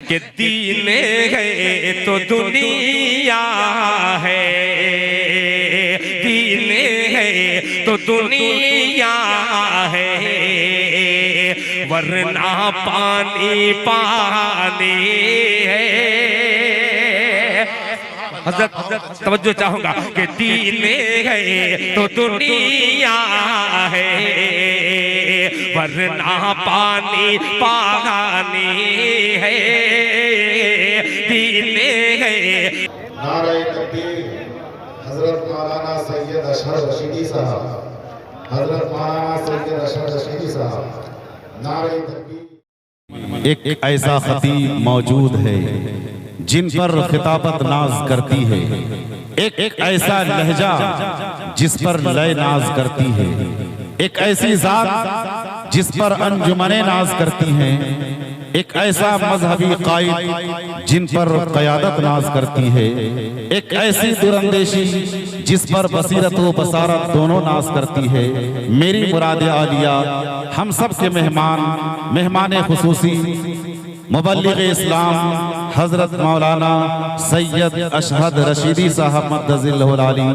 کہ دین ہے تو دنیا ہے، دین ہے تو دنیا ہے، ورنہ پانی پانی ہے۔ حضرت توجہ چاہوں گا کہ دین ہے تو دنیا ہے، ورنہ پانی پانی ہے، دین ہے۔ نعرہ تکبیر حضرت مولانا سید اشہر رشیدی صاحب، حضرت مولانا سید اشہر رشیدی صاحب، نعرہ تکبیر۔ ایک ایسا خطیب موجود ہے جن پر خطابت ناز کرتی ہے، ایک ایسا لہجہ جس پر لے ناز کرتی ہے، ایک ایسی ذات جس پر انجمنیں ناز کرتی ہیں، ایک ایسا مذہبی قائد جن پر قیادت ناز کرتی ہے، ایک ایسی دراندیشی جس پر بصیرت و بصارت دونوں ناز کرتی ہے۔ میری مراد عالیہ ہم سب کے مہمان خصوصی مبلغ اسلام حضرت مولانا سید اشہد رشیدی صاحب مقدس اللہ العلی،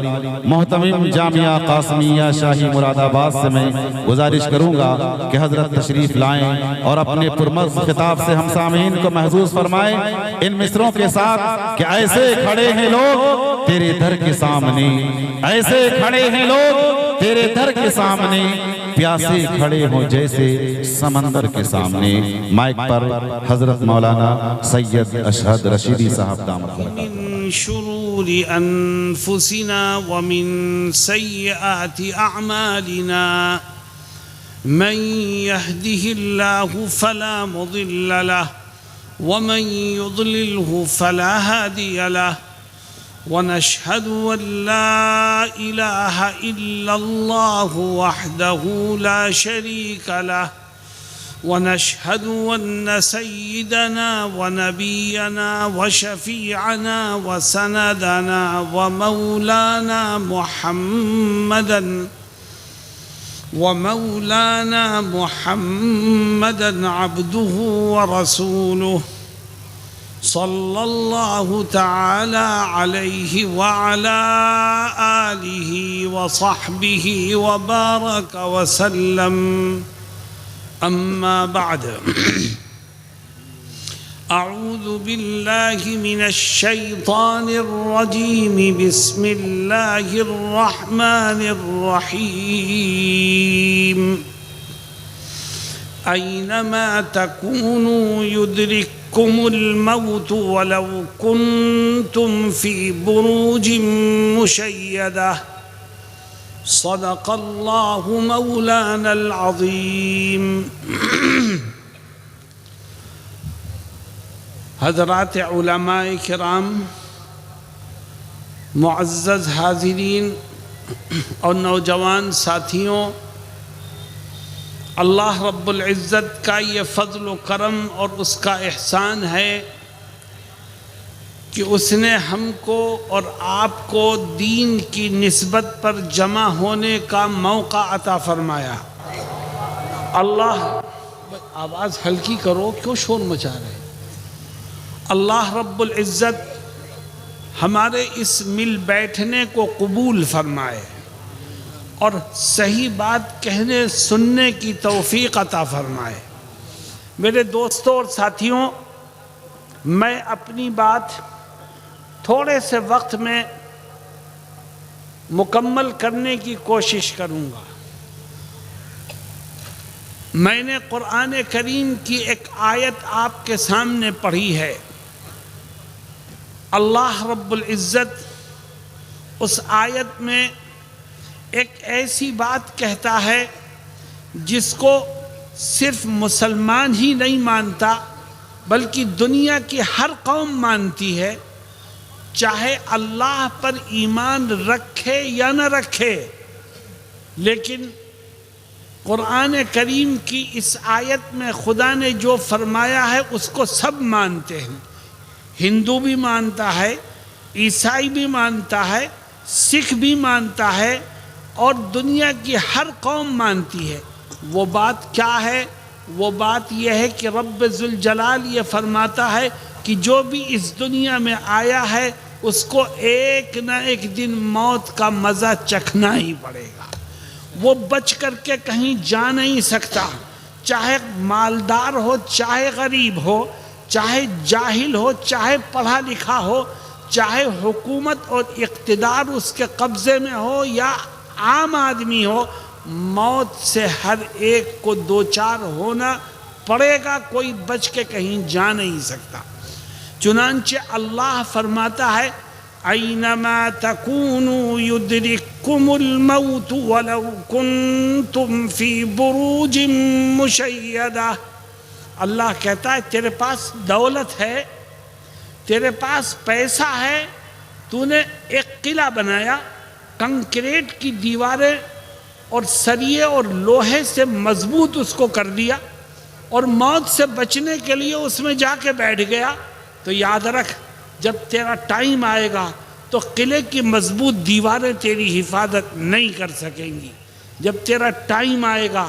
محتمم جامعہ قاسمیہ شاہی مراد آباد سے میں گزارش کروں گا کہ حضرت تشریف لائیں اور اپنے پرمغز خطاب سے ہم سامعین کو محظوظ فرمائیں ان مصروں کے ساتھ کہ ایسے کھڑے ہیں لوگ تیرے در کے سامنے، ایسے کھڑے ہیں لوگ تیرے در کے سامنے، پیاسے کھڑے ہوں جیسے سمندر کے سامنے۔ مائک پر حضرت مولانا سید اشہد رشیدی صاحب دامت برکاتہ۔ من شرور انفسنا ومن سیئات اعمالنا، من يهده الله فلا مضل له ومن يضلله فلا هادي له، ونشهد أن لا إله إلا الله وحده لا شريك له، ونشهد أن سيدنا ونبينا وشفيعنا وسندنا ومولانا محمدا عبده ورسوله، صلى الله تعالى عليه وعلى آله وصحبه وبارك وسلم، أما بعد أعوذ بالله من الشيطان الرجيم، بسم الله الرحمن الرحيم، أينما تكونوا يدرككم الموت ولو كنتم في بروج مشيدة، صدق الله مولانا العظيم۔ حضرات علماء کرام، معزز حاضرین اور نوجوان ساتھیوں، اللہ رب العزت کا یہ فضل و کرم اور اس کا احسان ہے کہ اس نے ہم کو اور آپ کو دین کی نسبت پر جمع ہونے کا موقع عطا فرمایا۔ اللہ، آواز ہلکی کرو، کیوں شور مچا رہے؟ اللہ رب العزت ہمارے اس مل بیٹھنے کو قبول فرمائے اور صحیح بات کہنے سننے کی توفیق عطا فرمائے۔ میرے دوستوں اور ساتھیوں، میں اپنی بات تھوڑے سے وقت میں مکمل کرنے کی کوشش کروں گا۔ میں نے قرآن کریم کی ایک آیت آپ کے سامنے پڑھی ہے۔ اللہ رب العزت اس آیت میں ایک ایسی بات کہتا ہے جس کو صرف مسلمان ہی نہیں مانتا بلکہ دنیا کی ہر قوم مانتی ہے، چاہے اللہ پر ایمان رکھے یا نہ رکھے، لیکن قرآن کریم کی اس آیت میں خدا نے جو فرمایا ہے اس کو سب مانتے ہیں۔ ہندو بھی مانتا ہے، عیسائی بھی مانتا ہے، سکھ بھی مانتا ہے، اور دنیا کی ہر قوم مانتی ہے۔ وہ بات کیا ہے؟ وہ بات یہ ہے کہ رب ذوالجلال یہ فرماتا ہے کہ جو بھی اس دنیا میں آیا ہے اس کو ایک نہ ایک دن موت کا مزہ چکھنا ہی پڑے گا. وہ بچ کر کے کہیں جا نہیں سکتا، چاہے مالدار ہو، چاہے غریب ہو، چاہے جاہل ہو، چاہے پڑھا لکھا ہو، چاہے حکومت اور اقتدار اس کے قبضے میں ہو یا عام آدمی ہو، موت سے ہر ایک کو دوچار ہونا پڑے گا، کوئی بچ کے کہیں جا نہیں سکتا. چنانچہ اللہ فرماتا ہے اینما تکونوا یدرککم الموت ولو کنتم فی بروج مشیدہ. اللہ کہتا ہے تیرے پاس دولت ہے، تیرے پاس پیسہ ہے، تو نے ایک قلعہ بنایا، کنکریٹ کی دیواریں اور سریے اور لوہے سے مضبوط اس کو کر دیا، اور موت سے بچنے کے لیے اس میں جا کے بیٹھ گیا، تو یاد رکھ جب تیرا ٹائم آئے گا تو قلعے کی مضبوط دیواریں تیری حفاظت نہیں کر سکیں گی. جب تیرا ٹائم آئے گا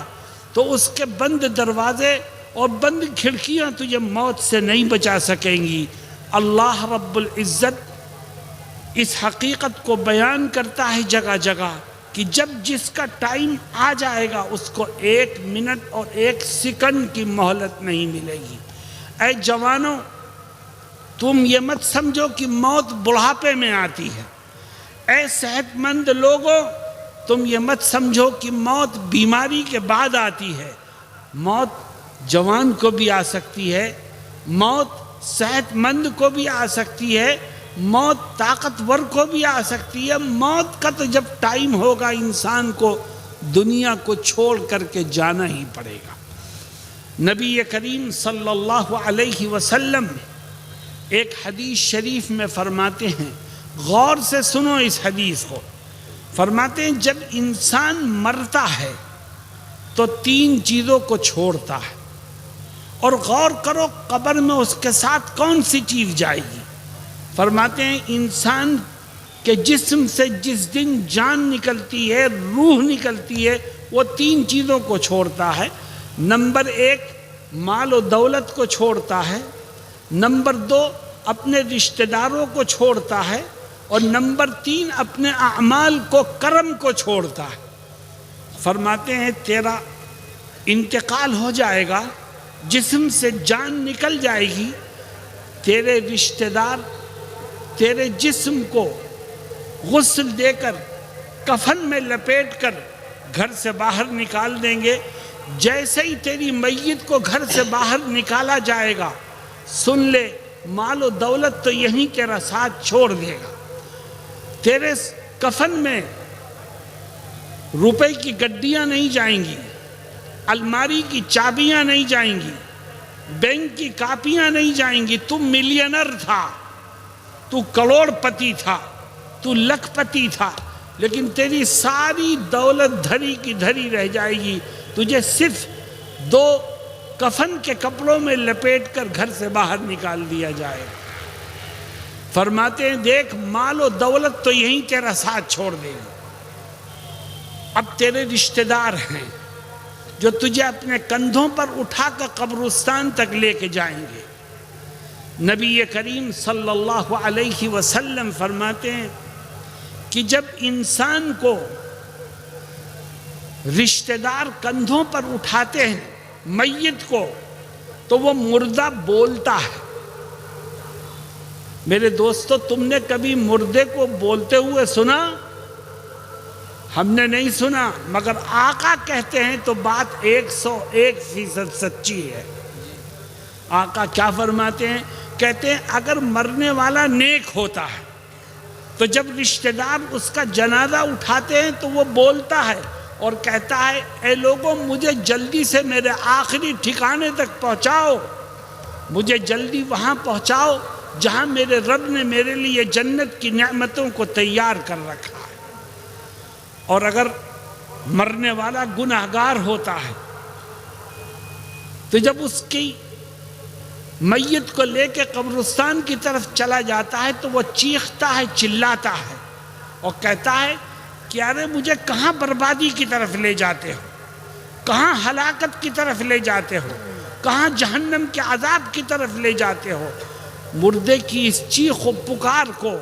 تو اس کے بند دروازے اور بند کھڑکیاں تجھے موت سے نہیں بچا سکیں گی. اللہ رب العزت اس حقیقت کو بیان کرتا ہے جگہ جگہ کہ جب جس کا ٹائم آ جائے گا اس کو ایک منٹ اور ایک سیکنڈ کی مہلت نہیں ملے گی. اے جوانوں، تم یہ مت سمجھو کہ موت بڑھاپے میں آتی ہے. اے صحت مند لوگوں، تم یہ مت سمجھو کہ موت بیماری کے بعد آتی ہے. موت جوان کو بھی آ سکتی ہے، موت صحت مند کو بھی آ سکتی ہے، موت طاقتور کو بھی آ سکتی ہے. موت کا تو جب ٹائم ہوگا انسان کو دنیا کو چھوڑ کر کے جانا ہی پڑے گا. نبی کریم صلی اللہ علیہ وسلم ایک حدیث شریف میں فرماتے ہیں، غور سے سنو اس حدیث کو. فرماتے ہیں جب انسان مرتا ہے تو 3 چیزوں کو چھوڑتا ہے، اور غور کرو قبر میں اس کے ساتھ کون سی چیز جائے گی. فرماتے ہیں انسان کے جسم سے جس دن جان نکلتی ہے، روح نکلتی ہے، وہ 3 چیزوں کو چھوڑتا ہے. نمبر 1 مال و دولت کو چھوڑتا ہے، نمبر 2 اپنے رشتہ داروں کو چھوڑتا ہے، اور نمبر 3 اپنے اعمال کو، کرم کو چھوڑتا ہے. فرماتے ہیں تیرا انتقال ہو جائے گا، جسم سے جان نکل جائے گی، تیرے رشتہ دار تیرے جسم کو غسل دے کر کفن میں لپیٹ کر گھر سے باہر نکال دیں گے. جیسے ہی تیری میت کو گھر سے باہر نکالا جائے گا، سن لے مال و دولت تو یہیں تیرا ساتھ چھوڑ دے گا. تیرے کفن میں روپے کی گڈیاں نہیں جائیں گی، الماری کی چابیاں نہیں جائیں گی، بینک کی کاپیاں نہیں جائیں گی. تو ملینر تھا، تو کروڑ پتی تھا، تو لکھ پتی تھا، لیکن تیری ساری دولت دھری کی دھری رہ جائے گی. تجھے صرف 2 کفن کے کپڑوں میں لپیٹ کر گھر سے باہر نکال دیا جائے. فرماتے ہیں دیکھ مال و دولت تو یہیں تیرا ساتھ چھوڑ دے گی. اب تیرے رشتہ دار ہیں جو تجھے اپنے کندھوں پر اٹھا کر قبرستان تک لے کے جائیں گے. نبی کریم صلی اللہ علیہ وسلم فرماتے ہیں کہ جب انسان کو رشتہ دار کندھوں پر اٹھاتے ہیں میت کو، تو وہ مردہ بولتا ہے. میرے دوستو، تم نے کبھی مردے کو بولتے ہوئے سنا؟ ہم نے نہیں سنا، مگر آقا کہتے ہیں تو بات 101% سچی ہے. آقا کیا فرماتے ہیں؟ کہتے ہیں اگر مرنے والا نیک ہوتا ہے تو جب رشتہ دار اس کا جنازہ اٹھاتے ہیں تو وہ بولتا ہے اور کہتا ہے اے لوگوں، مجھے جلدی سے میرے آخری ٹھکانے تک پہنچاؤ، مجھے جلدی وہاں پہنچاؤ جہاں میرے رب نے میرے لیے جنت کی نعمتوں کو تیار کر رکھا ہے. اور اگر مرنے والا گناہگار ہوتا ہے تو جب اس کی میت کو لے کے قبرستان کی طرف چلا جاتا ہے تو وہ چیختا ہے، چلاتا ہے اور کہتا ہے کہ ارے مجھے کہاں بربادی کی طرف لے جاتے ہو. کہاں ہلاکت کی طرف لے جاتے ہو، کہاں جہنم کے عذاب کی طرف لے جاتے ہو۔ مردے کی اس چیخ و پکار کو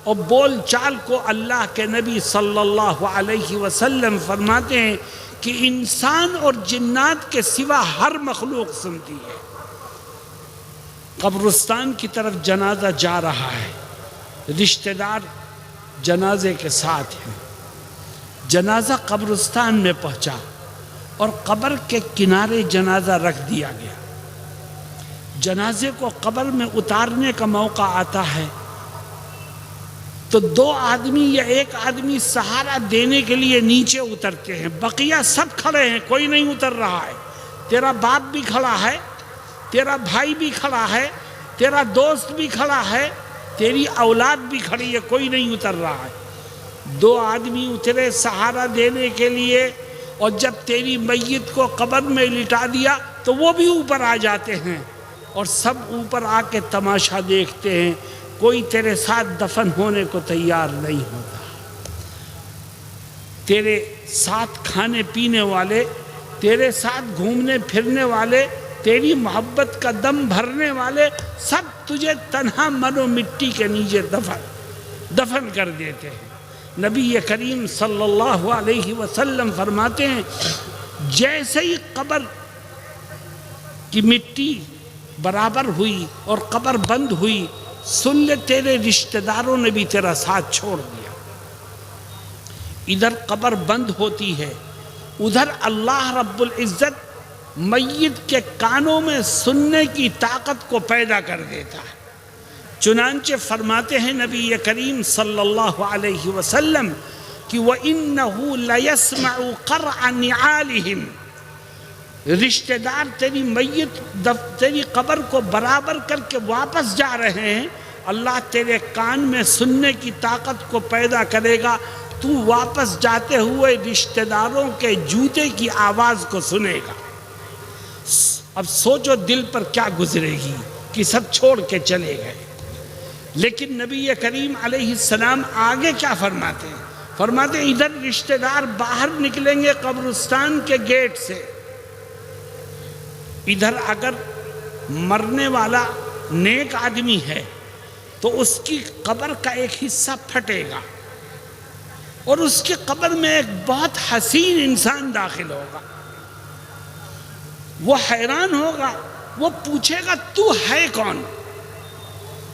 اور بول چال کو اللہ کے نبی صلی اللہ علیہ وسلم فرماتے ہیں کہ انسان اور جنات کے سوا ہر مخلوق سنتی ہے۔ قبرستان کی طرف جنازہ جا رہا ہے، رشتہ دار جنازے کے ساتھ ہیں۔ جنازہ قبرستان میں پہنچا اور قبر کے کنارے جنازہ رکھ دیا گیا۔ جنازے کو قبر میں اتارنے کا موقع آتا ہے تو دو آدمی یا ایک آدمی سہارا دینے کے لیے نیچے اترتے ہیں، بقیہ سب کھڑے ہیں، کوئی نہیں اتر رہا ہے۔ تیرا باپ بھی کھڑا ہے، تیرا بھائی بھی کھڑا ہے، تیرا دوست بھی کھڑا ہے، تیری اولاد بھی کھڑی ہے، کوئی نہیں اتر رہا ہے۔ دو آدمی اترے سہارا دینے کے لیے، اور جب تیری میت کو قبر میں لٹا دیا تو وہ بھی اوپر آ جاتے ہیں اور سب اوپر آ کے تماشا دیکھتے ہیں، کوئی تیرے ساتھ دفن ہونے کو تیار نہیں ہوتا۔ تیرے ساتھ کھانے پینے والے، تیرے ساتھ گھومنے پھرنے والے، تیری محبت کا دم بھرنے والے سب تجھے تنہا منو مٹی کے نیچے دفن کر دیتے ہیں۔ نبی کریم صلی اللہ علیہ وسلم فرماتے ہیں جیسے ہی قبر کی مٹی برابر ہوئی اور قبر بند ہوئی، سن لے تیرے رشتہ داروں نے بھی تیرا ساتھ چھوڑ دیا۔ ادھر قبر بند ہوتی ہے، ادھر اللہ رب العزت میت کے کانوں میں سننے کی طاقت کو پیدا کر دیتا ہے۔ چنانچہ فرماتے ہیں نبی کریم صلی اللہ علیہ وسلم کہ وَإِنَّهُ لَيَسْمَعُ قَرْعَ نِعَالِهِمْ، رشتہ دار تیری میت تیری قبر کو برابر کر کے واپس جا رہے ہیں، اللہ تیرے کان میں سننے کی طاقت کو پیدا کرے گا، تو واپس جاتے ہوئے رشتہ داروں کے جوتے کی آواز کو سنے گا۔ اب سوچو دل پر کیا گزرے گی کہ سب چھوڑ کے چلے گئے۔ لیکن نبی کریم علیہ السلام آگے کیا فرماتے ہیں؟ فرماتے ہیں ادھر رشتہ دار باہر نکلیں گے قبرستان کے گیٹ سے، ادھر اگر مرنے والا نیک آدمی ہے تو اس کی قبر کا ایک حصہ پھٹے گا اور اس کی قبر میں ایک بہت حسین انسان داخل ہوگا۔ وہ حیران ہوگا، وہ پوچھے گا تو ہے کون؟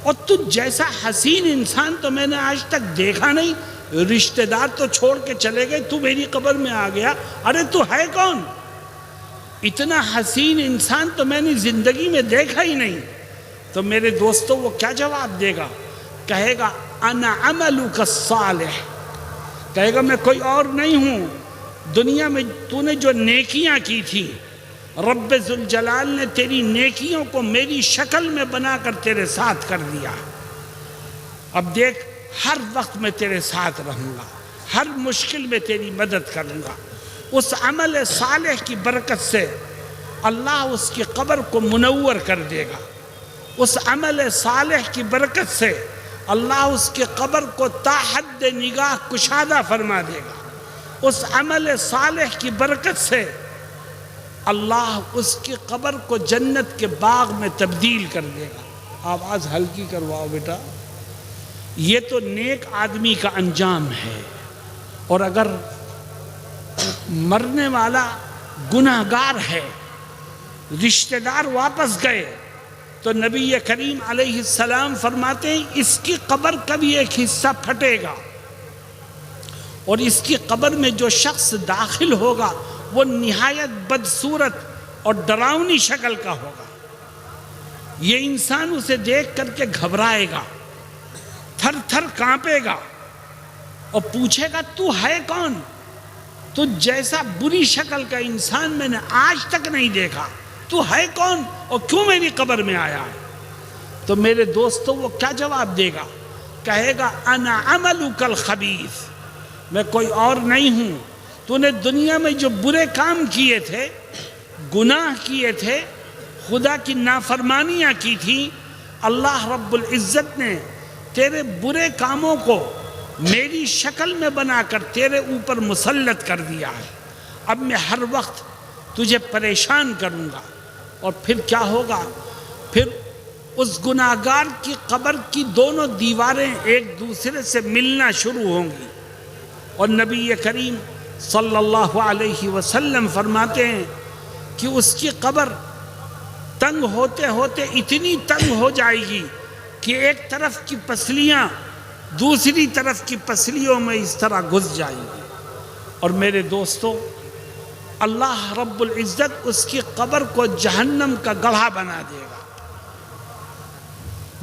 اور تو جیسا حسین انسان تو میں نے آج تک دیکھا نہیں، رشتہ دار تو چھوڑ کے چلے گئے، تو میری قبر میں آ گیا، ارے تو ہے کون؟ اتنا حسین انسان تو میں نے زندگی میں دیکھا ہی نہیں۔ تو میرے دوستو وہ کیا جواب دے گا؟ کہے گا انا عملک الصالح، کہے گا میں کوئی اور نہیں ہوں، دنیا میں تو نے جو نیکیاں کی تھی رب ذوالجلال نے تیری نیکیوں کو میری شکل میں بنا کر تیرے ساتھ کر دیا۔ اب دیکھ ہر وقت میں تیرے ساتھ رہوں گا، ہر مشکل میں تیری مدد کروں گا۔ اس عمل صالح کی برکت سے اللہ اس کی قبر کو منور کر دے گا، اس عمل صالح کی برکت سے اللہ اس کی قبر کو تا حد نگاہ کشادہ فرما دے گا، اس عمل صالح کی برکت سے اللہ اس کی قبر کو جنت کے باغ میں تبدیل کر دے گا۔ آواز ہلکی کرواؤ بیٹا۔ یہ تو نیک آدمی کا انجام ہے، اور اگر مرنے والا گناہگار ہے، رشتہ دار واپس گئے، تو نبی کریم علیہ السلام فرماتے ہیں اس کی قبر کا بھی ایک حصہ پھٹے گا، اور اس کی قبر میں جو شخص داخل ہوگا وہ نہایت بدصورت اور ڈراؤنی شکل کا ہوگا۔ یہ انسان اسے دیکھ کر کے گھبرائے گا، تھر تھر کانپے گا اور پوچھے گا تو ہے کون؟ تو جیسا بری شکل کا انسان میں نے آج تک نہیں دیکھا، تو ہے کون اور کیوں میری قبر میں آیا ہے؟ تو میرے دوستو وہ کیا جواب دے گا؟ کہے گا انا عملک الخبیث، میں کوئی اور نہیں ہوں، تو نے دنیا میں جو برے کام کیے تھے، گناہ کیے تھے، خدا کی نافرمانیاں کی تھی، اللہ رب العزت نے تیرے برے کاموں کو میری شکل میں بنا کر تیرے اوپر مسلط کر دیا ہے۔ اب میں ہر وقت تجھے پریشان کروں گا. اور پھر کیا ہوگا؟ پھر اس گناہگار کی قبر کی دونوں دیواریں ایک دوسرے سے ملنا شروع ہوں گی. اور نبی کریم صلی اللہ علیہ وسلم فرماتے ہیں کہ اس کی قبر تنگ ہوتے ہوتے اتنی تنگ ہو جائے گی کہ ایک طرف کی پسلیاں دوسری طرف کی پسلیوں میں اس طرح گھس جائیں گی. اور میرے دوستو، اللہ رب العزت اس کی قبر کو جہنم کا گڑھا بنا دے گا.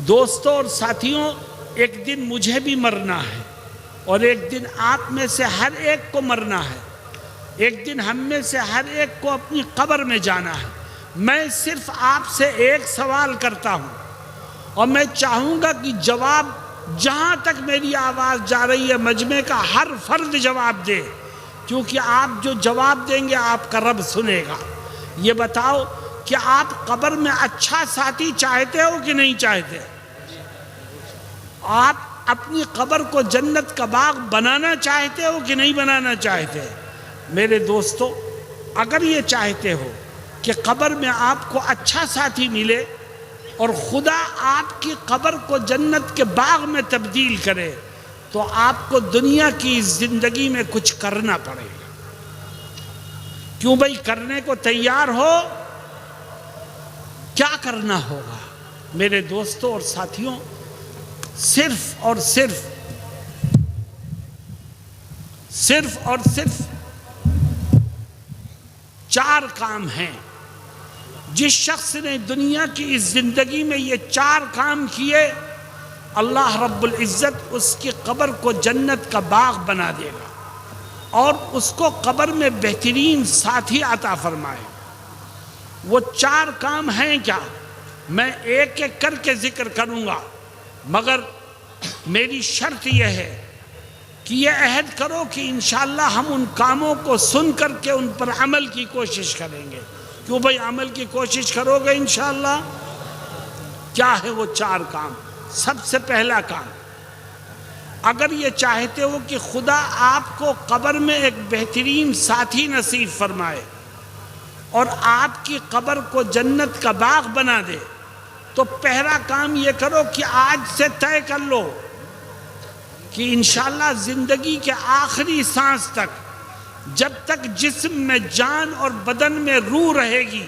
دوستو اور ساتھیوں، ایک دن مجھے بھی مرنا ہے اور ایک دن آپ میں سے ہر ایک کو مرنا ہے. ایک دن ہم میں سے ہر ایک کو اپنی قبر میں جانا ہے. میں صرف آپ سے ایک سوال کرتا ہوں اور میں چاہوں گا کہ جواب جہاں تک میری آواز جا رہی ہے مجمع کا ہر فرد جواب دے، کیونکہ آپ جو جواب دیں گے آپ کا رب سنے گا. یہ بتاؤ کہ آپ قبر میں اچھا ساتھی چاہتے ہو کہ نہیں چاہتے؟ آپ اپنی قبر کو جنت کا باغ بنانا چاہتے ہو کہ نہیں بنانا چاہتے؟ میرے دوستو، اگر یہ چاہتے ہو کہ قبر میں آپ کو اچھا ساتھی ملے اور خدا آپ کی قبر کو جنت کے باغ میں تبدیل کرے تو آپ کو دنیا کی زندگی میں کچھ کرنا پڑے گا. کیوں بھائی؟ کرنے کو تیار ہو؟ کیا کرنا ہوگا؟ میرے دوستوں اور ساتھیوں، صرف اور صرف 4 کام ہیں. جس شخص نے دنیا کی اس زندگی میں یہ 4 کام کیے، اللہ رب العزت اس کی قبر کو جنت کا باغ بنا دے گا اور اس کو قبر میں بہترین ساتھی عطا فرمائے. وہ 4 کام ہیں کیا؟ میں ایک ایک کر کے ذکر کروں گا، مگر میری شرط یہ ہے کہ یہ عہد کرو کہ انشاءاللہ ہم ان کاموں کو سن کر کے ان پر عمل کی کوشش کریں گے. کیوں بھائی؟ عمل کی کوشش کرو گے انشاءاللہ. کیا ہے وہ 4 کام؟ سب سے پہلا کام، اگر یہ چاہتے ہو کہ خدا آپ کو قبر میں ایک بہترین ساتھی نصیب فرمائے اور آپ کی قبر کو جنت کا باغ بنا دے، تو پہلا کام یہ کرو کہ آج سے طے کر لو کہ انشاءاللہ زندگی کے آخری سانس تک، جب تک جسم میں جان اور بدن میں روح رہے گی،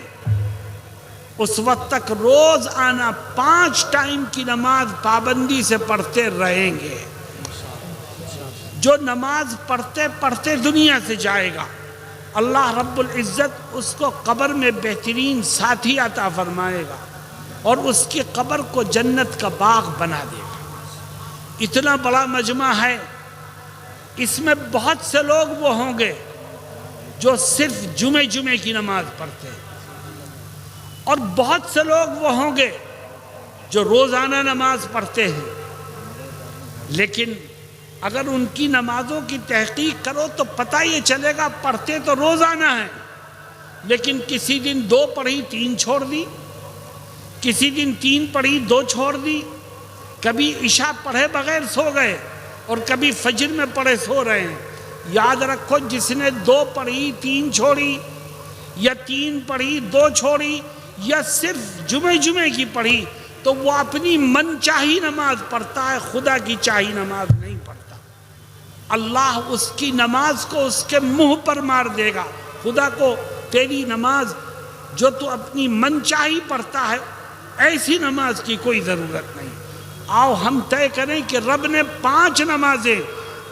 اس وقت تک روز آنا 5 ٹائم کی نماز پابندی سے پڑھتے رہیں گے. جو نماز پڑھتے پڑھتے دنیا سے جائے گا، اللہ رب العزت اس کو قبر میں بہترین ساتھی عطا فرمائے گا اور اس کی قبر کو جنت کا باغ بنا دے گا. اتنا بڑا مجمع ہے، اس میں بہت سے لوگ وہ ہوں گے جو صرف جمعے کی نماز پڑھتے ہیں، اور بہت سے لوگ وہ ہوں گے جو روزانہ نماز پڑھتے ہیں. لیکن اگر ان کی نمازوں کی تحقیق کرو تو پتہ یہ چلے گا پڑھتے تو روزانہ ہیں، لیکن کسی دن 2 پڑھی 3 چھوڑ دی، کسی دن 3 پڑھی 2 چھوڑ دی، کبھی عشاء پڑھے بغیر سو گئے اور کبھی فجر میں پڑھے سو رہے ہیں. یاد رکھو، جس نے 2 پڑھی 3 چھوڑی، یا 3 پڑھی 2 چھوڑی، یا صرف جمعے کی پڑھی، تو وہ اپنی من چاہی نماز پڑھتا ہے، خدا کی چاہی نماز نہیں پڑھتا. اللہ اس کی نماز کو اس کے منہ پر مار دے گا. خدا کو تیری نماز جو تو اپنی من چاہی پڑھتا ہے، ایسی نماز کی کوئی ضرورت نہیں. آؤ ہم طے کریں کہ رب نے 5 نمازیں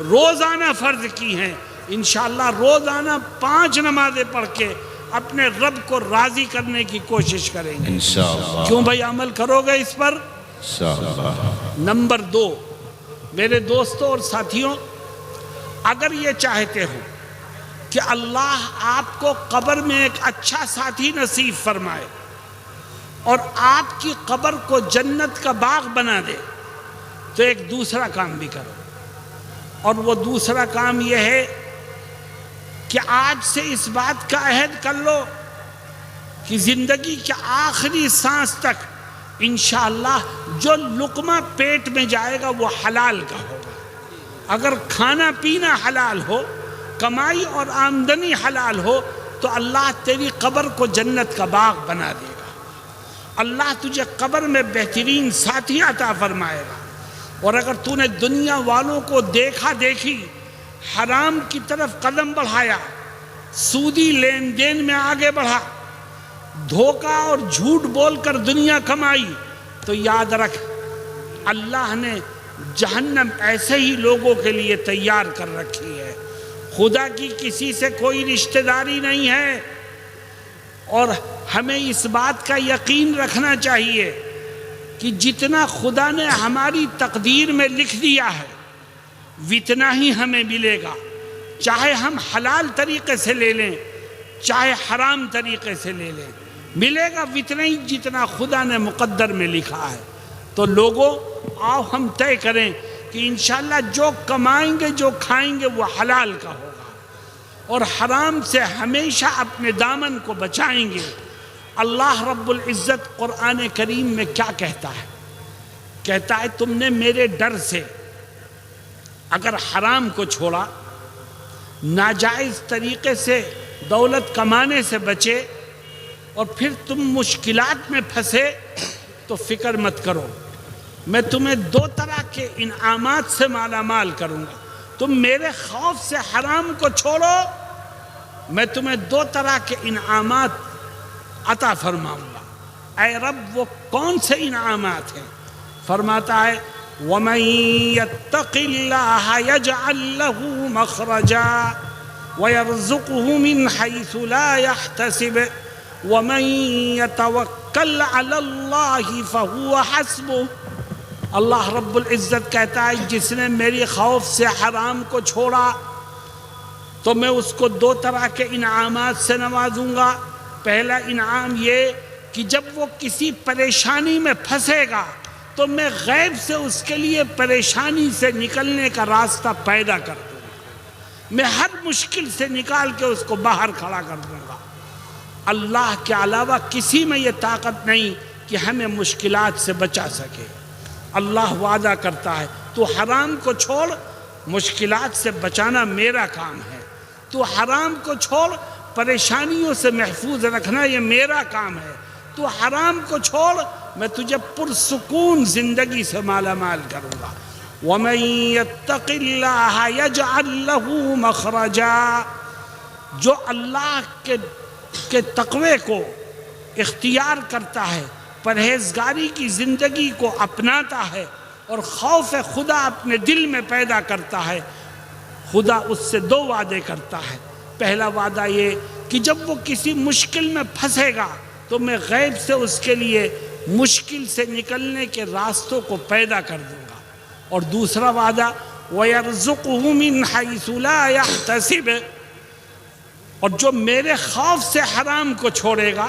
روزانہ فرض کی ہیں. انشاءاللہ روزانہ 5 نمازیں پڑھ کے اپنے رب کو راضی کرنے کی کوشش کریں گے انشاءاللہ. کیوں بھائی؟ عمل کرو گے اس پر انشاءاللہ. نمبر 2، میرے دوستوں اور ساتھیوں، اگر یہ چاہتے ہو کہ اللہ آپ کو قبر میں ایک اچھا ساتھی نصیب فرمائے اور آپ کی قبر کو جنت کا باغ بنا دے، تو ایک دوسرا کام بھی کرو. اور وہ دوسرا کام یہ ہے کہ آج سے اس بات کا عہد کر لو کہ زندگی کے آخری سانس تک انشاءاللہ جو لقمہ پیٹ میں جائے گا وہ حلال کا ہوگا. اگر کھانا پینا حلال ہو، کمائی اور آمدنی حلال ہو تو اللہ تیری قبر کو جنت کا باغ بنا دے گا، اللہ تجھے قبر میں بہترین ساتھی عطا فرمائے گا۔ اور اگر تو نے دنیا والوں کو دیکھا دیکھی حرام کی طرف قدم بڑھایا، سودی لین دین میں آگے بڑھا، دھوکہ اور جھوٹ بول کر دنیا کمائی، تو یاد رکھ اللہ نے جہنم ایسے ہی لوگوں کے لیے تیار کر رکھی ہے۔ خدا کی کسی سے کوئی رشتہ داری نہیں ہے، اور ہمیں اس بات کا یقین رکھنا چاہیے کہ جتنا خدا نے ہماری تقدیر میں لکھ دیا ہے اتنا ہی ہمیں ملے گا، چاہے ہم حلال طریقے سے لے لیں چاہے حرام طریقے سے لے لیں، ملے گا اتنا ہی جتنا خدا نے مقدر میں لکھا ہے۔ تو لوگوں آؤ ہم طے کریں کہ انشاءاللہ جو کمائیں گے جو کھائیں گے وہ حلال کا ہوگا، اور حرام سے ہمیشہ اپنے دامن کو بچائیں گے۔ اللہ رب العزت قرآن کریم میں کیا کہتا ہے؟ کہتا ہے تم نے میرے ڈر سے اگر حرام کو چھوڑا، ناجائز طریقے سے دولت کمانے سے بچے، اور پھر تم مشکلات میں پھنسے تو فکر مت کرو، میں تمہیں دو طرح کے انعامات سے مالا مال کروں گا۔ تم میرے خوف سے حرام کو چھوڑو، میں تمہیں دو طرح کے انعامات عطا فرماؤں گا۔ اے رب وہ کون سے انعامات ہیں؟ فرماتا ہے وَمَن يَتَّقِ اللَّهَ يَجْعَل لَّهُ مَخْرَجًا وَيَرْزُقْهُ مِنْ حَيْثُ لَا يَحْتَسِبُ وَمَن يَتَوَكَّلْ عَلَى اللَّهِ فَهُوَ حَسْبُهُ۔ اللہ رب العزت کہتا ہے جس نے میری خوف سے حرام کو چھوڑا تو میں اس کو دو طرح کے انعامات سے نوازوں گا۔ پہلا انعام یہ کہ جب وہ کسی پریشانی میں پھنسے گا تو میں غیب سے اس کے لیے پریشانی سے نکلنے کا راستہ پیدا کر دوں گا، میں ہر مشکل سے نکال کے اس کو باہر کھڑا کر دوں گا۔ اللہ کے علاوہ کسی میں یہ طاقت نہیں کہ ہمیں مشکلات سے بچا سکے۔ اللہ وعدہ کرتا ہے تو حرام کو چھوڑ، مشکلات سے بچانا میرا کام ہے، تو حرام کو چھوڑ، پریشانیوں سے محفوظ رکھنا یہ میرا کام ہے، تو حرام کو چھوڑ، میں تجھے پرسکون زندگی سے مالا مال کروں گا۔ وَمَن يَتَّقِ اللَّهَ يَجْعَل لَّهُ مَخْرَجًا، جو اللہ کے تقوی کو اختیار کرتا ہے، پرہیزگاری کی زندگی کو اپناتا ہے اور خوف خدا اپنے دل میں پیدا کرتا ہے، خدا اس سے دو وعدے کرتا ہے۔ پہلا وعدہ یہ کہ جب وہ کسی مشکل میں پھنسے گا تو میں غیب سے اس کے لیے مشکل سے نکلنے کے راستوں کو پیدا کر دوں گا، اور دوسرا وعدہ وَيَرْزُقُهُ مِنْ حَيْثُ لَا يَحْتَسِبُ، اور جو میرے خوف سے حرام کو چھوڑے گا،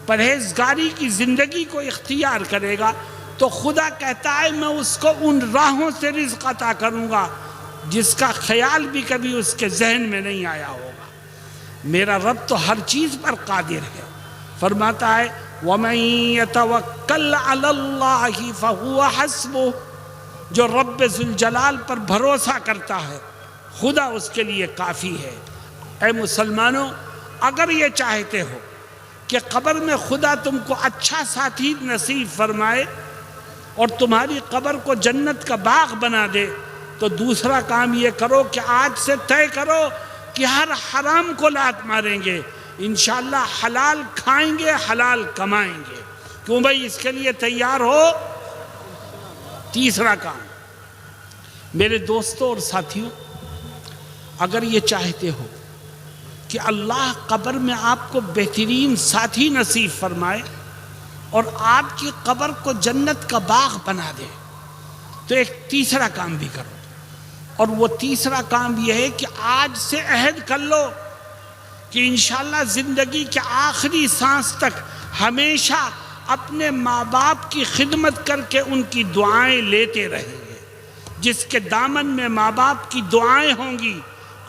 پرہیزگاری کی زندگی کو اختیار کرے گا، تو خدا کہتا ہے میں اس کو ان راہوں سے رزق عطا کروں گا جس کا خیال بھی کبھی اس کے ذہن میں نہیں آیا ہوگا۔ میرا رب تو ہر چیز پر قادر ہے۔ فرماتا ہے وَمَن يَتَوَكَّلْ عَلَى اللَّهِ فَهُوَ حَسْبُهُ، جو رب ذوالجلال پر بھروسہ کرتا ہے خدا اس کے لیے کافی ہے۔ اے مسلمانوں، اگر یہ چاہتے ہو کہ قبر میں خدا تم کو اچھا ساتھی نصیب فرمائے اور تمہاری قبر کو جنت کا باغ بنا دے، تو دوسرا کام یہ کرو کہ آج سے طے کرو کہ ہر حرام کو لات ماریں گے، انشاءاللہ حلال کھائیں گے، حلال کمائیں گے۔ کیوں بھائی اس کے لیے تیار ہو؟ تیسرا کام، میرے دوستوں اور ساتھیوں، اگر یہ چاہتے ہو کہ اللہ قبر میں آپ کو بہترین ساتھی نصیب فرمائے اور آپ کی قبر کو جنت کا باغ بنا دے، تو ایک تیسرا کام بھی کرو، اور وہ تیسرا کام یہ ہے کہ آج سے عہد کر لو کہ انشاءاللہ زندگی کے آخری سانس تک ہمیشہ اپنے ماں باپ کی خدمت کر کے ان کی دعائیں لیتے رہیں گے۔ جس کے دامن میں ماں باپ کی دعائیں ہوں گی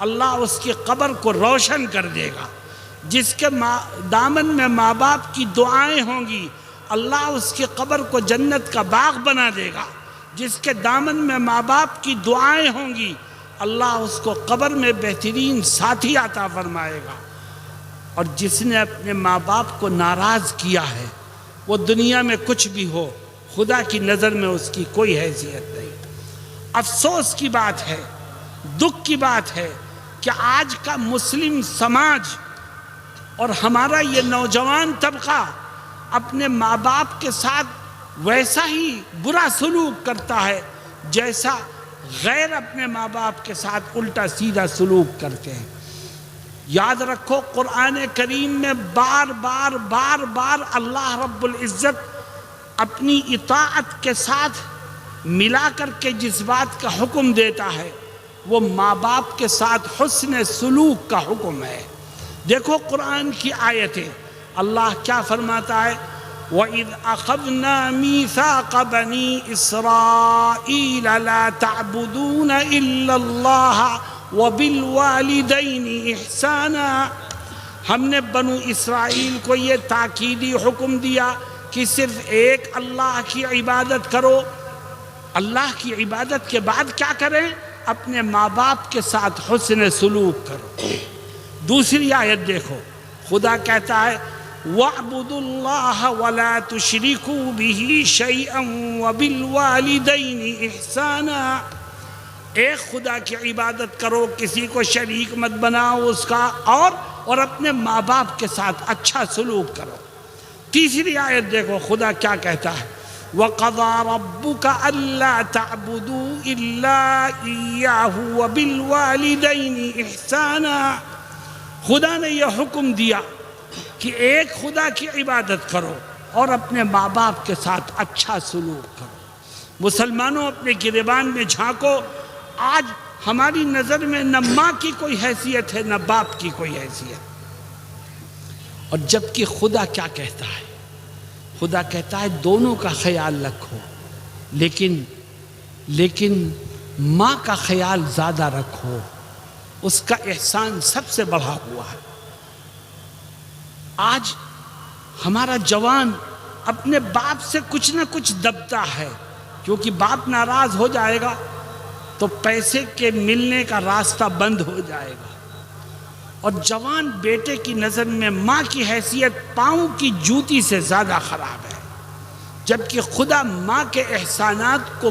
اللہ اس کی قبر کو روشن کر دے گا، جس کے دامن میں ماں باپ کی دعائیں ہوں گی اللہ اس کی قبر کو جنت کا باغ بنا دے گا، جس کے دامن میں ماں باپ کی دعائیں ہوں گی اللہ اس کو قبر میں بہترین ساتھی عطا فرمائے گا، اور جس نے اپنے ماں باپ کو ناراض کیا ہے وہ دنیا میں کچھ بھی ہو خدا کی نظر میں اس کی کوئی حیثیت نہیں۔ افسوس کی بات ہے، دکھ کی بات ہے کہ آج کا مسلم سماج اور ہمارا یہ نوجوان طبقہ اپنے ماں باپ کے ساتھ ویسا ہی برا سلوک کرتا ہے جیسا غیر اپنے ماں باپ کے ساتھ الٹا سیدھا سلوک کرتے ہیں۔ یاد رکھو قرآن کریم میں بار بار اللہ رب العزت اپنی اطاعت کے ساتھ ملا کر کے جس بات کا حکم دیتا ہے وہ ماں باپ کے ساتھ حسن سلوک کا حکم ہے۔ دیکھو قرآن کی آیتیں، اللہ کیا فرماتا ہے؟ وَإِذْ أَخَذْنَا مِيثَاقَ بَنِي إِسْرَائِيلَ لَا تَعْبُدُونَ إِلَّا اللَّهَ وَبِالْوَالِدَيْنِ إِحْسَانًا، ہم نے بنو اسرائیل کو یہ تاکیدی حکم دیا کہ صرف ایک اللہ کی عبادت کرو۔ اللہ کی عبادت کے بعد کیا کریں؟ اپنے ماں باپ کے ساتھ حسن سلوک کرو۔ دوسری آیت دیکھو، خدا کہتا ہے وَاعْبُدُوا اللَّهَ وَلَا تُشْرِكُوا بِهِ شَيْئًا وَبِالْوَالِدَيْنِ إِحْسَانًا، ایک خدا کی عبادت کرو، کسی کو شریک مت بناؤ اس کا، اور اپنے ماں باپ کے ساتھ اچھا سلوک کرو۔ تیسری آیت دیکھو خدا کیا کہتا ہے وَقَضَىٰ رَبُّكَ أَلَّا تَعْبُدُوا إِلَّا إِيَّاهُ وَبِالْوَالِدَيْنِ إِحْسَانًا، خدا نے یہ حکم دیا کہ ایک خدا کی عبادت کرو اور اپنے ماں باپ کے ساتھ اچھا سلوک کرو۔ مسلمانوں اپنے گریبان میں جھانکو، آج ہماری نظر میں نہ ماں کی کوئی حیثیت ہے نہ باپ کی کوئی حیثیت، اور جبکہ خدا کیا کہتا ہے؟ خدا کہتا ہے دونوں کا خیال رکھو، لیکن ماں کا خیال زیادہ رکھو، اس کا احسان سب سے بڑھا ہوا ہے۔ آج ہمارا جوان اپنے باپ سے کچھ نہ کچھ دبتا ہے، کیونکہ باپ ناراض ہو جائے گا تو پیسے کے ملنے کا راستہ بند ہو جائے گا، اور جوان بیٹے کی نظر میں ماں کی حیثیت پاؤں کی جوتی سے زیادہ خراب ہے، جبکہ خدا ماں کے احسانات کو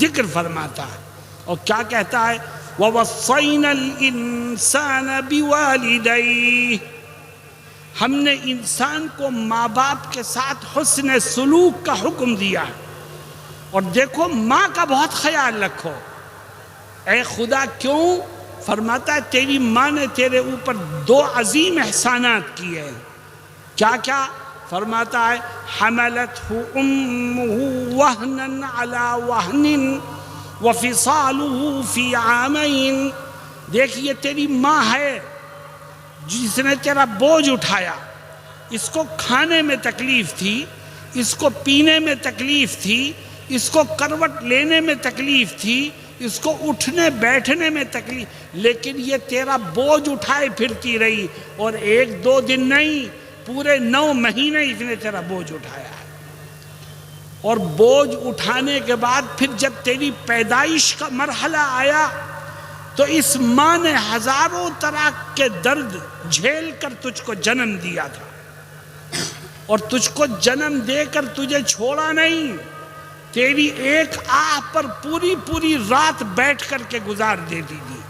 ذکر فرماتا ہے اور کیا کہتا ہے وَوَصَّيْنَا الْإِنسَانَ بِوَالِدَيْهِ، ہم نے انسان کو ماں باپ کے ساتھ حسن سلوک کا حکم دیا ہے، اور دیکھو ماں کا بہت خیال رکھو۔ اے خدا کیوں؟ فرماتا ہے تیری ماں نے تیرے اوپر دو عظیم احسانات کیے ہیں۔ کیا کیا؟ فرماتا ہے حملتہ امہ وہنا علی وہن وفصالہ فی عامین، دیکھیے تیری ماں ہے جس نے تیرا بوجھ اٹھایا، اس کو کھانے میں تکلیف تھی، اس کو پینے میں تکلیف تھی، اس کو کروٹ لینے میں تکلیف تھی، اس کو اٹھنے بیٹھنے میں تکلیف، لیکن یہ تیرا بوجھ اٹھائے پھرتی رہی، اور ایک دو دن نہیں پورے 9 مہینے اس نے تیرا بوجھ اٹھایا ہے۔ اور بوجھ اٹھانے کے بعد پھر جب تیری پیدائش کا مرحلہ آیا تو اس ماں نے ہزاروں طرح کے درد جھیل کر تجھ کو جنم دیا تھا، اور تجھ کو جنم دے کر تجھے چھوڑا نہیں، تیری ایک آہ پر پوری رات بیٹھ کر کے گزار دیتی تھی،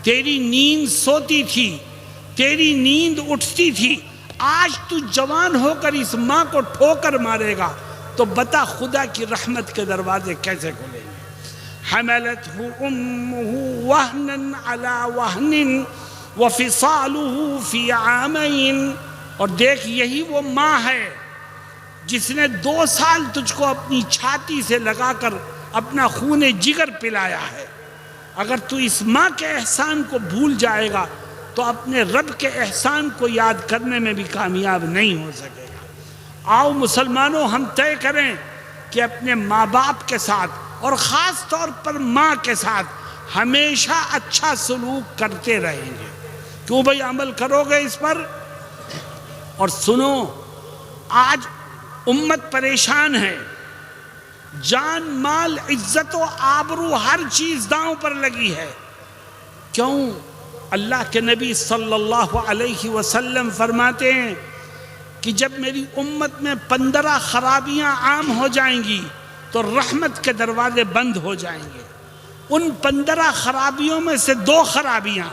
تیری نیند سوتی تھی، تیری نیند اٹھتی تھی۔ آج تو جوان ہو کر اس ماں کو ٹھوکر مارے گا تو بتا خدا کی رحمت کے دروازے کیسے کھلیں گے؟ حملتہ امہ وہنا علی وہن وفصالہ فی عامین، اور دیکھ یہی وہ ماں ہے جس نے 2 سال تجھ کو اپنی چھاتی سے لگا کر اپنا خون جگر پلایا ہے۔ اگر تو اس ماں کے احسان کو بھول جائے گا تو اپنے رب کے احسان کو یاد کرنے میں بھی کامیاب نہیں ہو سکے گا۔ آؤ مسلمانوں ہم طے کریں کہ اپنے ماں باپ کے ساتھ اور خاص طور پر ماں کے ساتھ ہمیشہ اچھا سلوک کرتے رہیں گے۔ کیوں بھائی عمل کرو گے اس پر؟ اور سنو، آج امت پریشان ہے، جان مال عزت و آبرو ہر چیز داؤں پر لگی ہے، کیوں؟ اللہ کے نبی صلی اللہ علیہ وسلم فرماتے ہیں کہ جب میری امت میں 15 خرابیاں عام ہو جائیں گی تو رحمت کے دروازے بند ہو جائیں گے۔ ان 15 خرابیوں میں سے 2 خرابیاں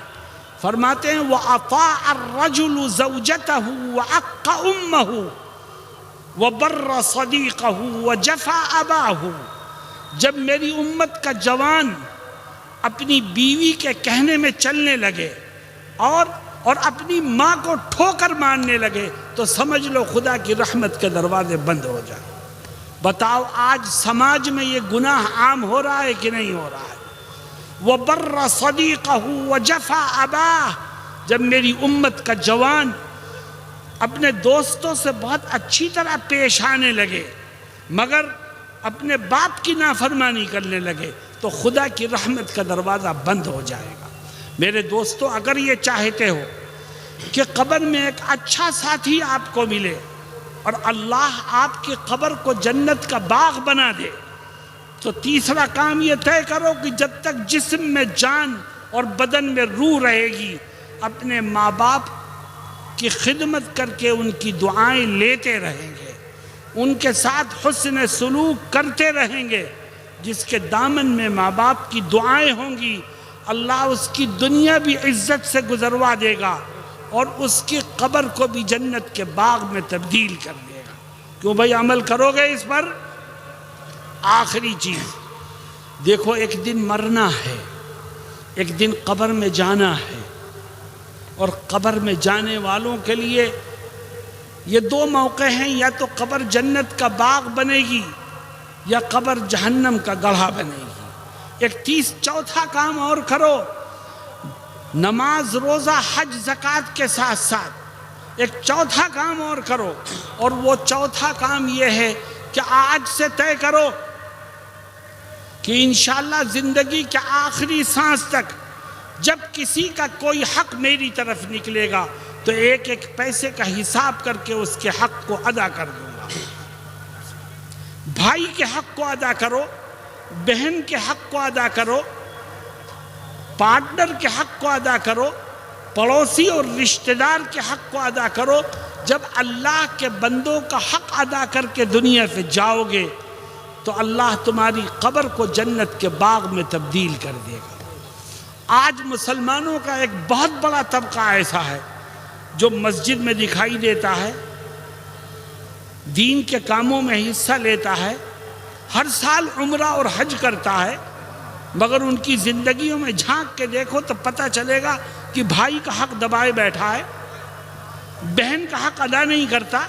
فرماتے ہیں وَأَطَاعَ الرَّجُلُ زَوْجَتَهُ وَعَقَّ أُمَّهُ وَبَرَّ صَدِيقَهُ وَجَفَى أَبَاهُ۔ جب میری امت کا جوان اپنی بیوی کے کہنے میں چلنے لگے اور اپنی ماں کو ٹھوکر مارنے لگے تو سمجھ لو خدا کی رحمت کے دروازے بند ہو جائیں۔ بتاؤ آج سماج میں یہ گناہ عام ہو رہا ہے کہ نہیں ہو رہا ہے؟ وَبَرَّ صَدِيقَهُ وَجَفَى أَبَاهُ۔ جب میری امت کا جوان اپنے دوستوں سے بہت اچھی طرح پیش آنے لگے مگر اپنے باپ کی نافرمانی کرنے لگے تو خدا کی رحمت کا دروازہ بند ہو جائے گا۔ میرے دوستو، اگر یہ چاہتے ہو کہ قبر میں ایک اچھا ساتھی آپ کو ملے اور اللہ آپ کی قبر کو جنت کا باغ بنا دے تو تیسرا کام یہ طے کرو کہ جب تک جسم میں جان اور بدن میں روح رہے گی اپنے ماں باپ کی خدمت کر کے ان کی دعائیں لیتے رہیں گے، ان کے ساتھ حسن سلوک کرتے رہیں گے۔ جس کے دامن میں ماں باپ کی دعائیں ہوں گی اللہ اس کی دنیا بھی عزت سے گزروا دے گا اور اس کی قبر کو بھی جنت کے باغ میں تبدیل کر دے گا۔ کیوں بھائی عمل کرو گے اس پر؟ آخری چیز دیکھو، ایک دن مرنا ہے، ایک دن قبر میں جانا ہے، اور قبر میں جانے والوں کے لیے یہ 2 موقع ہیں، یا تو قبر جنت کا باغ بنے گی یا قبر جہنم کا گڑھا بنے گی۔ ایک چوتھا کام اور کرو، نماز روزہ حج زکوٰۃ کے ساتھ ساتھ ایک چوتھا کام اور کرو، اور وہ چوتھا کام یہ ہے کہ آج سے طے کرو کہ انشاءاللہ زندگی کے آخری سانس تک جب کسی کا کوئی حق میری طرف نکلے گا تو ایک ایک پیسے کا حساب کر کے اس کے حق کو ادا کر دوں گا۔ بھائی کے حق کو ادا کرو، بہن کے حق کو ادا کرو، پارٹنر کے حق کو ادا کرو، پڑوسی اور رشتہ دار کے حق کو ادا کرو۔ جب اللہ کے بندوں کا حق ادا کر کے دنیا سے جاؤ گے تو اللہ تمہاری قبر کو جنت کے باغ میں تبدیل کر دے گا۔ آج مسلمانوں کا ایک بہت بڑا طبقہ ایسا ہے جو مسجد میں دکھائی دیتا ہے، دین کے کاموں میں حصہ لیتا ہے، ہر سال عمرہ اور حج کرتا ہے، مگر ان کی زندگیوں میں جھانک کے دیکھو تو پتہ چلے گا کہ بھائی کا حق دبائے بیٹھا ہے، بہن کا حق ادا نہیں کرتا،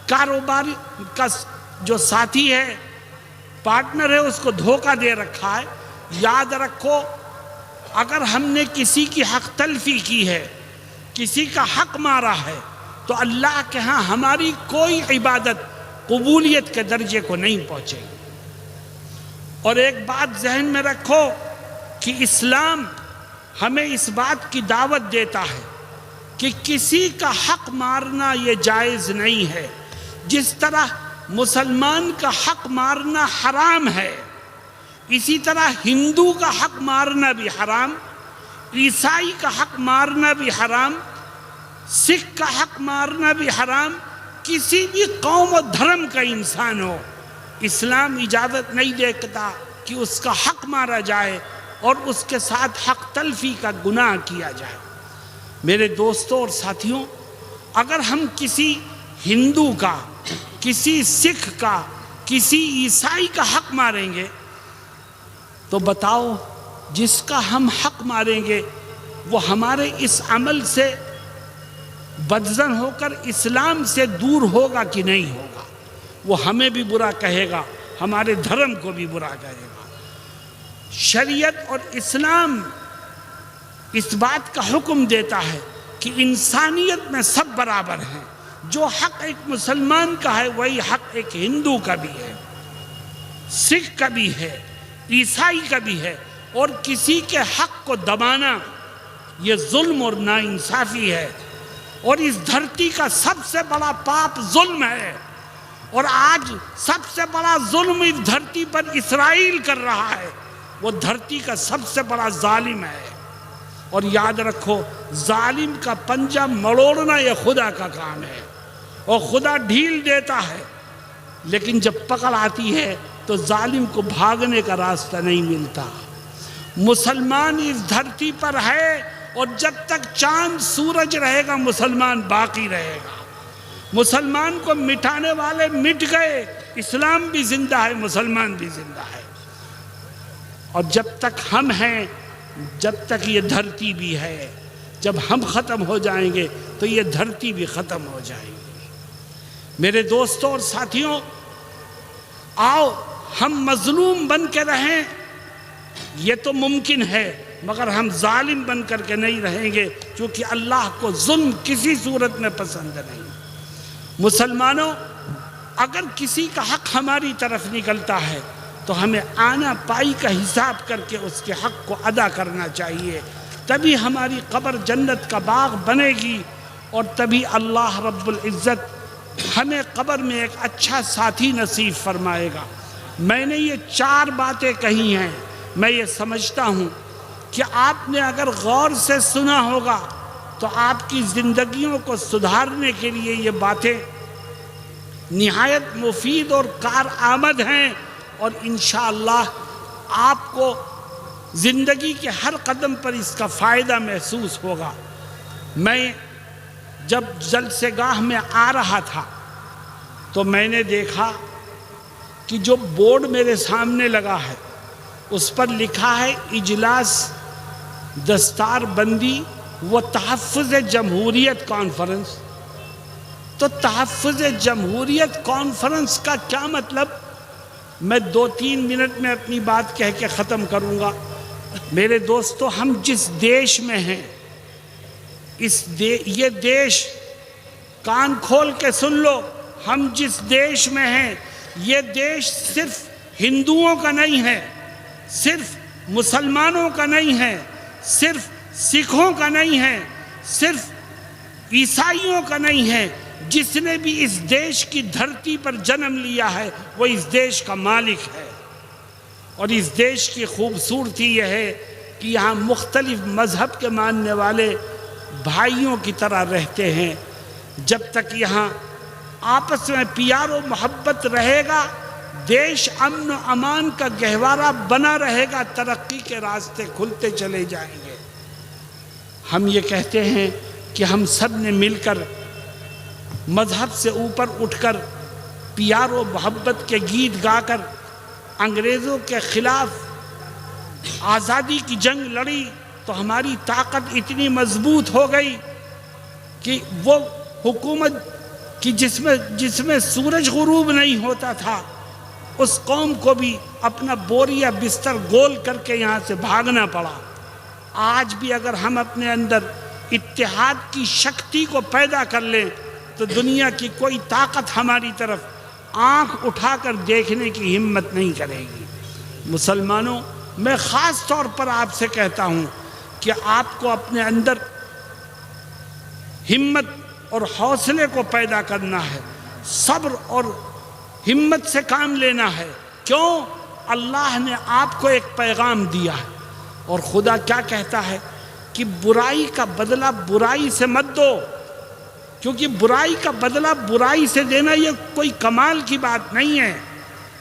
کاروبار کا جو ساتھی ہے، پارٹنر ہے، اس کو دھوکہ دے رکھا ہے۔ یاد رکھو، اگر ہم نے کسی کی حق تلفی کی ہے، کسی کا حق مارا ہے تو اللہ کے ہاں ہماری کوئی عبادت قبولیت کے درجے کو نہیں پہنچے گی۔ اور ایک بات ذہن میں رکھو کہ اسلام ہمیں اس بات کی دعوت دیتا ہے کہ کسی کا حق مارنا یہ جائز نہیں ہے۔ جس طرح مسلمان کا حق مارنا حرام ہے، اسی طرح ہندو کا حق مارنا بھی حرام، عیسائی کا حق مارنا بھی حرام، سکھ کا حق مارنا بھی حرام۔ کسی بھی قوم و دھرم کا انسان ہو، اسلام اجازت نہیں دیتا کہ اس کا حق مارا جائے اور اس کے ساتھ حق تلفی کا گناہ کیا جائے۔ میرے دوستوں اور ساتھیوں، اگر ہم کسی ہندو کا، کسی سکھ کا، کسی عیسائی کا حق ماریں گے تو بتاؤ جس کا ہم حق ماریں گے وہ ہمارے اس عمل سے بدظن ہو کر اسلام سے دور ہوگا کہ نہیں ہوگا؟ وہ ہمیں بھی برا کہے گا، ہمارے دھرم کو بھی برا کہے گا۔ شریعت اور اسلام اس بات کا حکم دیتا ہے کہ انسانیت میں سب برابر ہیں۔ جو حق ایک مسلمان کا ہے وہی حق ایک ہندو کا بھی ہے، سکھ کا بھی ہے، عیسائی کا بھی ہے، اور کسی کے حق کو دبانا یہ ظلم اور ناانصافی ہے، اور اس دھرتی کا سب سے بڑا پاپ ظلم ہے، اور آج سب سے بڑا ظلم اس دھرتی پر اسرائیل کر رہا ہے۔ وہ دھرتی کا سب سے بڑا ظالم ہے۔ اور یاد رکھو ظالم کا پنجہ مڑوڑنا یہ خدا کا کام ہے، اور خدا ڈھیل دیتا ہے، لیکن جب پکڑ آتی ہے تو ظالم کو بھاگنے کا راستہ نہیں ملتا۔ مسلمان اس دھرتی پر ہے، اور جب تک چاند سورج رہے گا مسلمان باقی رہے گا۔ مسلمان کو مٹانے والے مٹ گئے، اسلام بھی زندہ ہے، مسلمان بھی زندہ ہے، اور جب تک ہم ہیں جب تک یہ دھرتی بھی ہے۔ جب ہم ختم ہو جائیں گے تو یہ دھرتی بھی ختم ہو جائے گی۔ میرے دوستوں اور ساتھیوں، آؤ ہم مظلوم بن کے رہیں، یہ تو ممکن ہے، مگر ہم ظالم بن کر کے نہیں رہیں گے، کیونکہ اللہ کو ظلم کسی صورت میں پسند نہیں۔ مسلمانوں، اگر کسی کا حق ہماری طرف نکلتا ہے تو ہمیں آنا پائی کا حساب کر کے اس کے حق کو ادا کرنا چاہیے، تبھی ہماری قبر جنت کا باغ بنے گی، اور تبھی اللہ رب العزت ہمیں قبر میں ایک اچھا ساتھی نصیب فرمائے گا۔ میں نے یہ 4 باتیں کہی ہیں، میں یہ سمجھتا ہوں کہ آپ نے اگر غور سے سنا ہوگا تو آپ کی زندگیوں کو سدھارنے کے لیے یہ باتیں نہایت مفید اور کارآمد ہیں، اور انشاءاللہ آپ کو زندگی کے ہر قدم پر اس کا فائدہ محسوس ہوگا۔ میں جب جلسہ گاہ میں آ رہا تھا تو میں نے دیکھا کہ جو بورڈ میرے سامنے لگا ہے اس پر لکھا ہے اجلاس دستار بندی و تحفظ جمہوریت کانفرنس۔ تو تحفظ جمہوریت کانفرنس کا کیا مطلب؟ میں 2-3 منٹ میں اپنی بات کہہ کے ختم کروں گا۔ میرے دوستو، ہم جس دیش میں ہیں، یہ دیش، کان کھول کے سن لو، ہم جس دیش میں ہیں یہ دیش صرف ہندوؤں کا نہیں ہے، صرف مسلمانوں کا نہیں ہے، صرف سکھوں کا نہیں ہے، صرف عیسائیوں کا نہیں ہے۔ جس نے بھی اس دیش کی دھرتی پر جنم لیا ہے وہ اس دیش کا مالک ہے، اور اس دیش کی خوبصورتی یہ ہے کہ یہاں مختلف مذہب کے ماننے والے بھائیوں کی طرح رہتے ہیں۔ جب تک یہاں آپس میں پیار و محبت رہے گا، دیش امن و امان کا گہوارہ بنا رہے گا، ترقی کے راستے کھلتے چلے جائیں گے۔ ہم یہ کہتے ہیں کہ ہم سب نے مل کر مذہب سے اوپر اٹھ کر پیار و محبت کے گیت گا کر انگریزوں کے خلاف آزادی کی جنگ لڑی، تو ہماری طاقت اتنی مضبوط ہو گئی کہ وہ حکومت کی جس میں سورج غروب نہیں ہوتا تھا، اس قوم کو بھی اپنا بوریا بستر گول کر کے یہاں سے بھاگنا پڑا۔ آج بھی اگر ہم اپنے اندر اتحاد کی شکتی کو پیدا کر لیں تو دنیا کی کوئی طاقت ہماری طرف آنکھ اٹھا کر دیکھنے کی ہمت نہیں کرے گی۔ مسلمانوں، میں خاص طور پر آپ سے کہتا ہوں کہ آپ کو اپنے اندر ہمت اور حوصلے کو پیدا کرنا ہے، صبر اور ہمت سے کام لینا ہے۔ کیوں؟ اللہ نے آپ کو ایک پیغام دیا ہے، اور خدا کیا کہتا ہے کہ برائی کا بدلہ برائی سے مت دو، کیونکہ برائی کا بدلہ برائی سے دینا یہ کوئی کمال کی بات نہیں ہے۔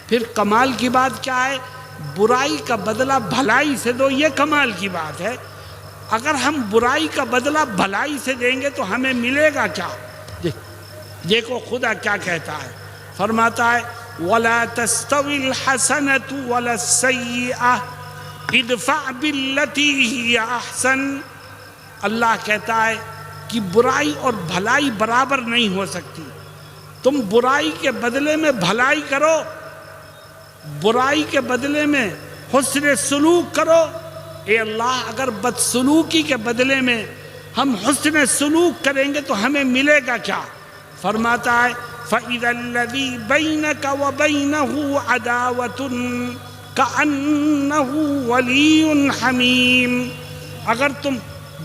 پھر کمال کی بات کیا ہے؟ برائی کا بدلہ بھلائی سے دو، یہ کمال کی بات ہے۔ اگر ہم برائی کا بدلہ بھلائی سے دیں گے تو ہمیں ملے گا کیا؟ دیکھو خدا کیا کہتا ہے، فرماتا ہے وَلَا تَسْتَوِي الْحَسَنَةُ وَلَا السَّيِّئَةُ ادْفَعْ بِالَّتِي هِيَ أَحْسَنُ۔ اللہ کہتا ہے کہ برائی اور بھلائی برابر نہیں ہو سکتی۔ تم برائی کے بدلے میں بھلائی کرو، برائی کے بدلے میں حسن سلوک کرو۔ اے اللہ، اگر بدسلوکی کے بدلے میں ہم حسن سلوک کریں گے تو ہمیں ملے گا کیا؟ فرماتا ہے فَإِذَا الَّذِي بَيْنَكَ وَبَيْنَهُ عَدَاوَةٌ كَأَنَّهُ وَلِيٌّ حَمِيمٌ۔ اگر تم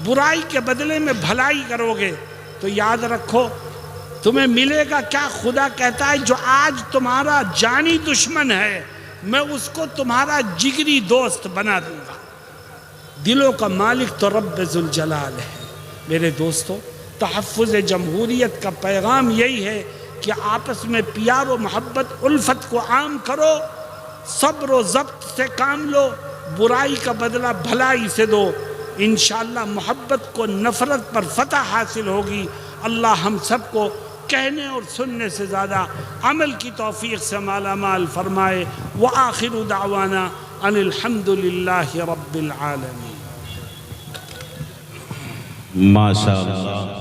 برائی کے بدلے میں بھلائی کرو گے تو یاد رکھو تمہیں ملے گا کیا؟ خدا کہتا ہے جو آج تمہارا جانی دشمن ہے میں اس کو تمہارا جگری دوست بنا دوں گا۔ دلوں کا مالک تو رب ذوالجلال ہے۔ میرے دوستو، تحفظ جمہوریت کا پیغام یہی ہے کہ آپس میں پیار و محبت الفت کو عام کرو، صبر و ضبط سے کام لو، برائی کا بدلہ بھلائی سے دو، انشاءاللہ محبت کو نفرت پر فتح حاصل ہوگی۔ اللہ ہم سب کو کہنے اور سننے سے زیادہ عمل کی توفیق سے مالا مال فرمائے۔ وآخر دعوانا ان الحمد للہ رب العالمین۔ ماشاء اللہ۔